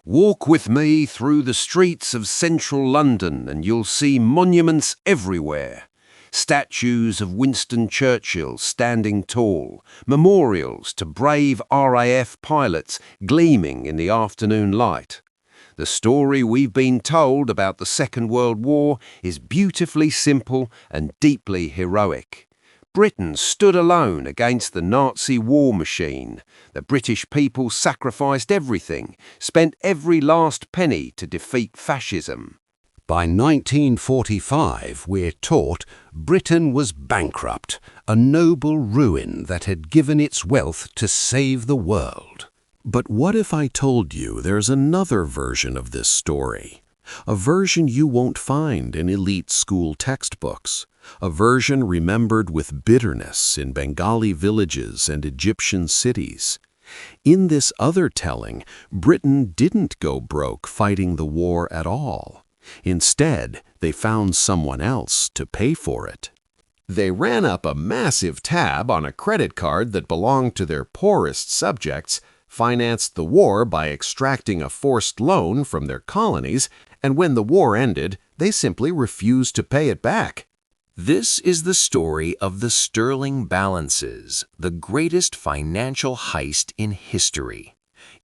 Walk with me through the streets of central London and you'll see monuments everywhere. Statues of Winston Churchill standing tall, memorials to brave RAF pilots gleaming in the afternoon light. The story we've been told about the Second World War is beautifully simple and deeply heroic. Britain stood alone against the Nazi war machine. The British people sacrificed everything, spent every last penny to defeat fascism. By 1945, we're taught Britain was bankrupt, a noble ruin that had given its wealth to save the world. But what if I told you there's another version of this story? A version you won't find in elite school textbooks. A version remembered with bitterness in Bengali villages and Egyptian cities. In this other telling, Britain didn't go broke fighting the war at all. Instead, they found someone else to pay for it. They ran up a massive tab on a credit card that belonged to their poorest subjects, financed the war by extracting a forced loan from their colonies, and when the war ended, they simply refused to pay it back. This is the story of the sterling balances, the greatest financial heist in history.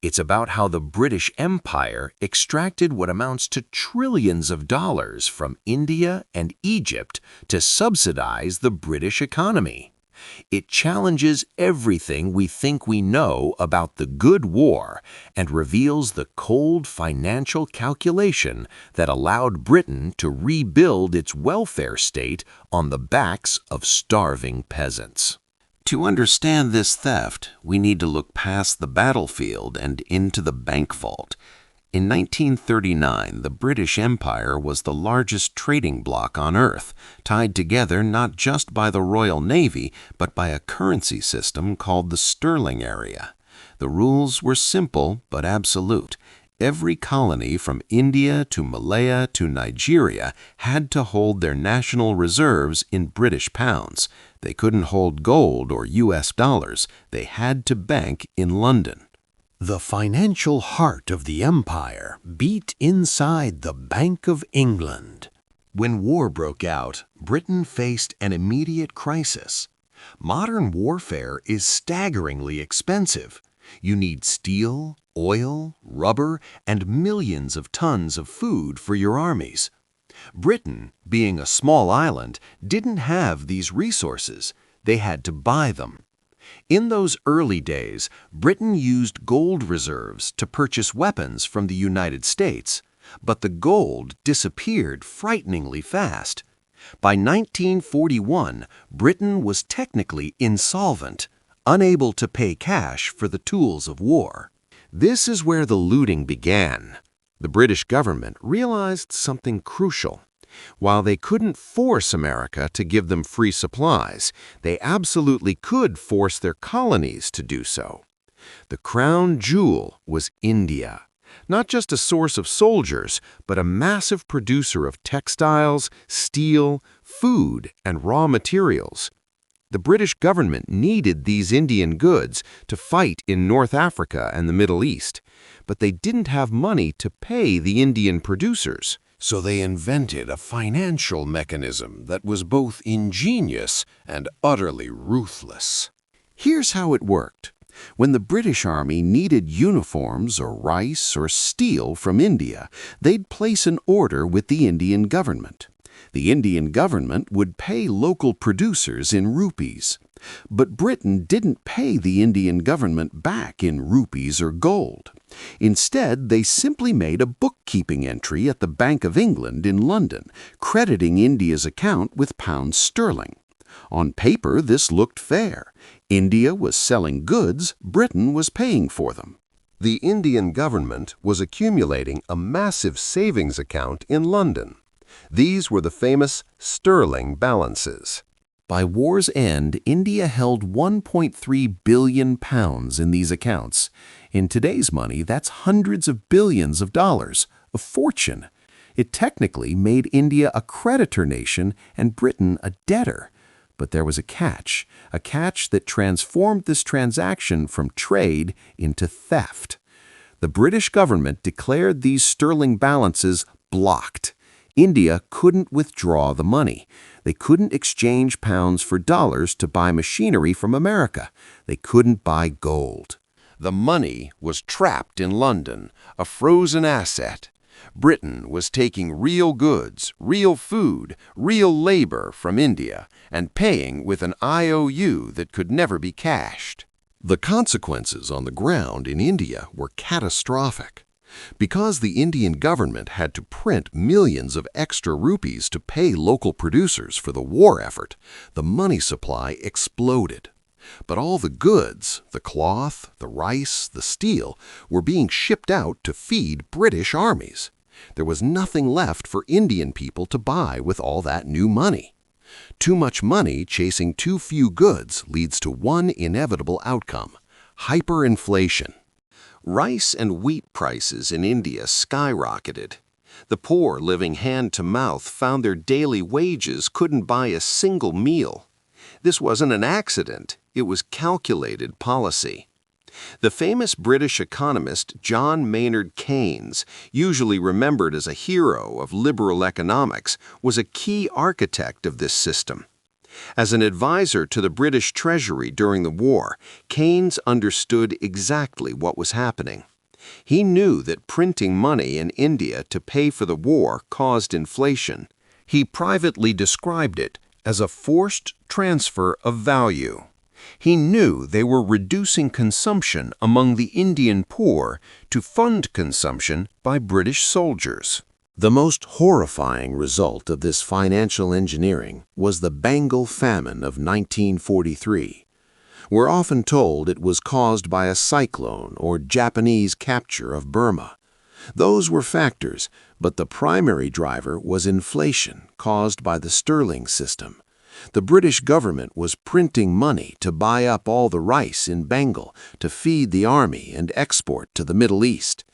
It's about how the British Empire extracted what amounts to trillions of dollars from India and Egypt to subsidize the British economy. It challenges everything we think we know about the good war and reveals the cold financial calculation that allowed Britain to rebuild its welfare state on the backs of starving peasants. To understand this theft, we need to look past the battlefield and into the bank vault. In 1939, the British Empire was the largest trading bloc on Earth, tied together not just by the Royal Navy, but by a currency system called the sterling area. The rules were simple but absolute. Every colony from India to Malaya to Nigeria had to hold their national reserves in British pounds. They couldn't hold gold or US dollars. They had to bank in London. The financial heart of the empire beat inside the Bank of England. When war broke out, Britain faced an immediate crisis. Modern warfare is staggeringly expensive. You need steel, oil, rubber, and millions of tons of food for your armies. Britain, being a small island, didn't have these resources. They had to buy them. In those early days, Britain used gold reserves to purchase weapons from the United States, but the gold disappeared frighteningly fast. By 1941, Britain was technically insolvent, unable to pay cash for the tools of war. This is where the looting began. The British government realized something crucial. While they couldn't force America to give them free supplies, they absolutely could force their colonies to do so. The crown jewel was India, not just a source of soldiers, but a massive producer of textiles, steel, food, and raw materials. The British government needed these Indian goods to fight in North Africa and the Middle East, but they didn't have money to pay the Indian producers. So they invented a financial mechanism that was both ingenious and utterly ruthless. Here's how it worked. When the British Army needed uniforms or rice or steel from India, they'd place an order with the Indian government. The Indian government would pay local producers in rupees. But Britain didn't pay the Indian government back in rupees or gold. Instead, they simply made a bookkeeping entry at the Bank of England in London, crediting India's account with pounds sterling. On paper, this looked fair. India was selling goods, Britain was paying for them. The Indian government was accumulating a massive savings account in London. These were the famous sterling balances. By war's end, India held 1.3 billion pounds in these accounts. In today's money, that's hundreds of billions of dollars, a fortune. It technically made India a creditor nation and Britain a debtor. But there was a catch that transformed this transaction from trade into theft. The The British government declared these sterling balances blocked. India couldn't withdraw the money. They couldn't exchange pounds for dollars to buy machinery from America. They couldn't buy gold. The money was trapped in London, a frozen asset. Britain was taking real goods, real food, real labor from India and paying with an IOU that could never be cashed. The consequences on the ground in India were catastrophic. Because the Indian government had to print millions of extra rupees to pay local producers for the war effort, the money supply exploded. But all the goods, the cloth, the rice, the steel, were being shipped out to feed British armies. There was nothing left for Indian people to buy with all that new money. Too much money chasing too few goods leads to one inevitable outcome: hyperinflation. Rice and wheat prices in India skyrocketed. The poor living hand-to-mouth found their daily wages couldn't buy a single meal. This wasn't an accident, it was calculated policy. The famous British economist John Maynard Keynes, usually remembered as a hero of liberal economics, was a key architect of this system. As an advisor to the British Treasury during the war, Keynes understood exactly what was happening. He knew that printing money in India to pay for the war caused inflation. He privately described it as a forced transfer of value. He knew they were reducing consumption among the Indian poor to fund consumption by British soldiers. The most horrifying result of this financial engineering was the Bengal famine of 1943. We're often told it was caused by a cyclone or Japanese capture of Burma. Those were factors, but the primary driver was inflation caused by the sterling system. The British government was printing money to buy up all the rice in Bengal to feed the army and export to the Middle East.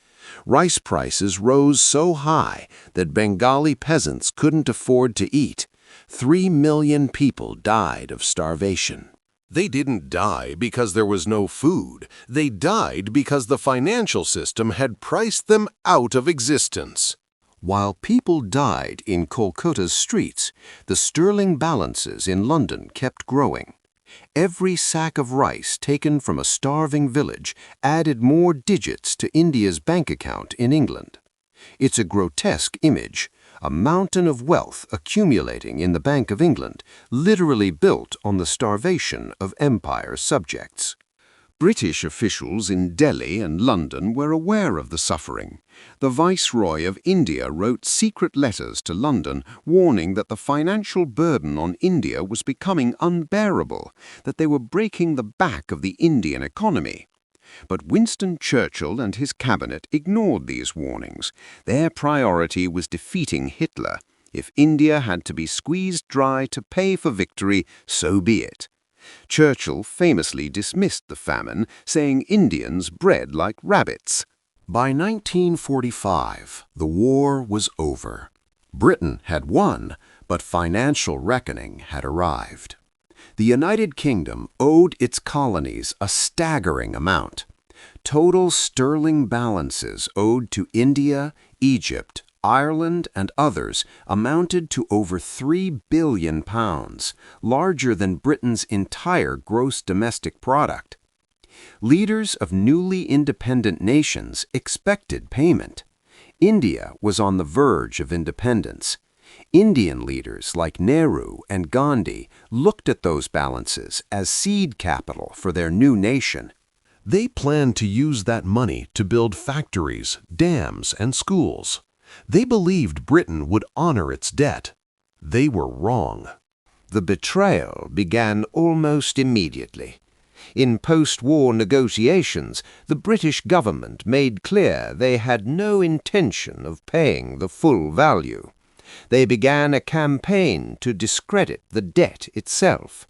Rice prices rose so high that Bengali peasants couldn't afford to eat. 3 million people died of starvation. They didn't die because there was no food. They died because the financial system had priced them out of existence. While people died in Kolkata's streets, the sterling balances in London kept growing. Every sack of rice taken from a starving village added more digits to India's bank account in England. It's a grotesque image, a mountain of wealth accumulating in the Bank of England, literally built on the starvation of empire subjects. British officials in Delhi and London were aware of the suffering. The Viceroy of India wrote secret letters to London warning that the financial burden on India was becoming unbearable, that they were breaking the back of the Indian economy. But Winston Churchill and his cabinet ignored these warnings. Their priority was defeating Hitler. If India had to be squeezed dry to pay for victory, so be it. Churchill famously dismissed the famine, saying Indians bred like rabbits. By 1945, the war was over. Britain had won, but financial reckoning had arrived. The United Kingdom owed its colonies a staggering amount. Total sterling balances owed to India, Egypt, Ireland, and others amounted to over £3 billion, larger than Britain's entire gross domestic product. Leaders of newly independent nations expected payment. India was on the verge of independence. Indian leaders like Nehru and Gandhi looked at those balances as seed capital for their new nation. They planned to use that money to build factories, dams, and schools. They believed Britain would honor its debt. They were wrong. The betrayal began almost immediately. In post-war negotiations, the British government made clear they had no intention of paying the full value. They began a campaign to discredit the debt itself.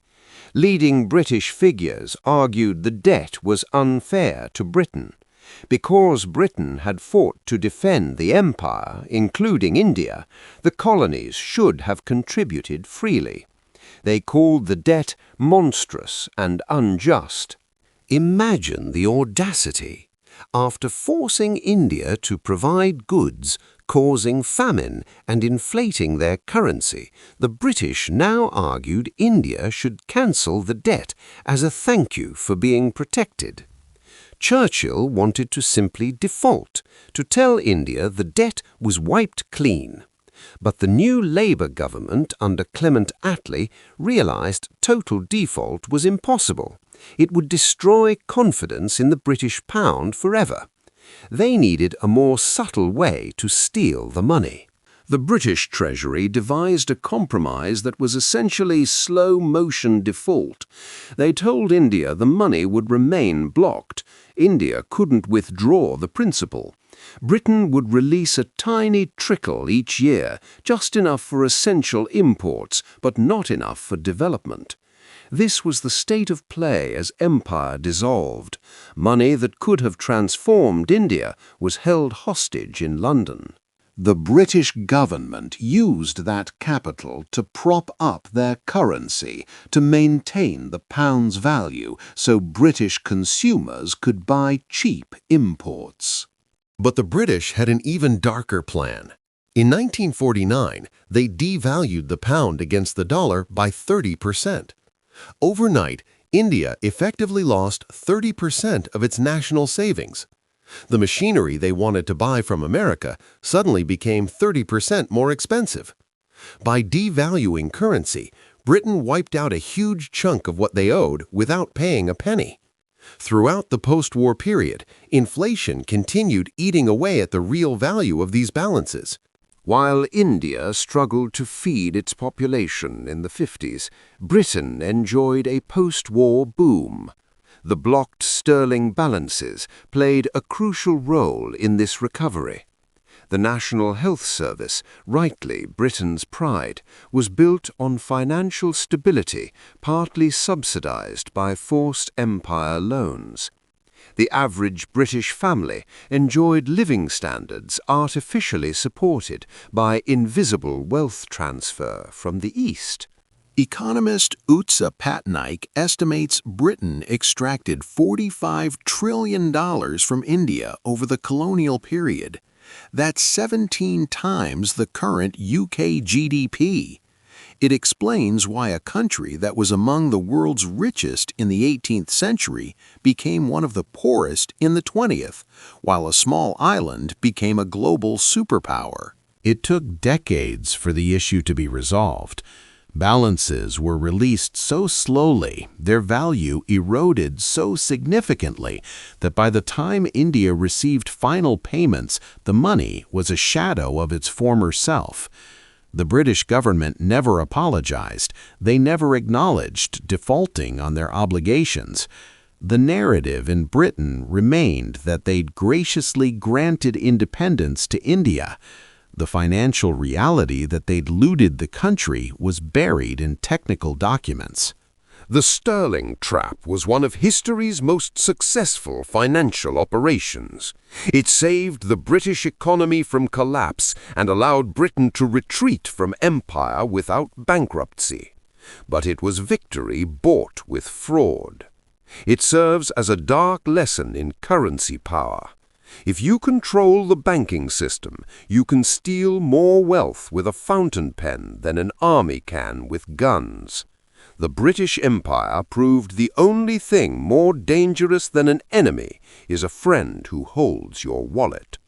Leading British figures argued the debt was unfair to Britain. Because Britain had fought to defend the empire, including India, the colonies should have contributed freely. They called the debt monstrous and unjust. Imagine the audacity. After forcing India to provide goods, causing famine and inflating their currency, the British now argued India should cancel the debt as a thank you for being protected. Churchill wanted to simply default, to tell India the debt was wiped clean. But the new Labour government under Clement Attlee realised total default was impossible. It would destroy confidence in the British pound forever. They needed a more subtle way to steal the money. The British Treasury devised a compromise that was essentially slow-motion default. They told India the money would remain blocked. India couldn't withdraw the principal. Britain would release a tiny trickle each year, just enough for essential imports, but not enough for development. This was the state of play as empire dissolved. Money that could have transformed India was held hostage in London. The British government used that capital to prop up their currency, to maintain the pound's value so British consumers could buy cheap imports. But the British had an even darker plan. In 1949, they devalued the pound against the dollar by 30%. Overnight, India effectively lost 30% of its national savings. The machinery they wanted to buy from America suddenly became 30% more expensive. By devaluing currency, Britain wiped out a huge chunk of what they owed without paying a penny. Throughout the post-war period, inflation continued eating away at the real value of these balances. While India struggled to feed its population in the 50s, Britain enjoyed a post-war boom. The blocked sterling balances played a crucial role in this recovery. The National Health Service, rightly Britain's pride, was built on financial stability, partly subsidized by forced empire loans. The average British family enjoyed living standards artificially supported by invisible wealth transfer from the East. Economist Utsa Patnaik estimates Britain extracted $45 trillion from India over the colonial period. That's 17 times the current UK GDP. It explains why a country that was among the world's richest in the 18th century became one of the poorest in the 20th, while a small island became a global superpower. It took decades for the issue to be resolved. Balances were released so slowly, their value eroded so significantly that by the time India received final payments, the money was a shadow of its former self. The British government never apologized. They never acknowledged defaulting on their obligations. The narrative in Britain remained that they'd graciously granted independence to India. The financial reality that they'd looted the country was buried in technical documents. The sterling trap was one of history's most successful financial operations. It saved the British economy from collapse and allowed Britain to retreat from empire without bankruptcy. But it was victory bought with fraud. It serves as a dark lesson in currency power. If you control the banking system, you can steal more wealth with a fountain pen than an army can with guns. The British Empire proved the only thing more dangerous than an enemy is a friend who holds your wallet.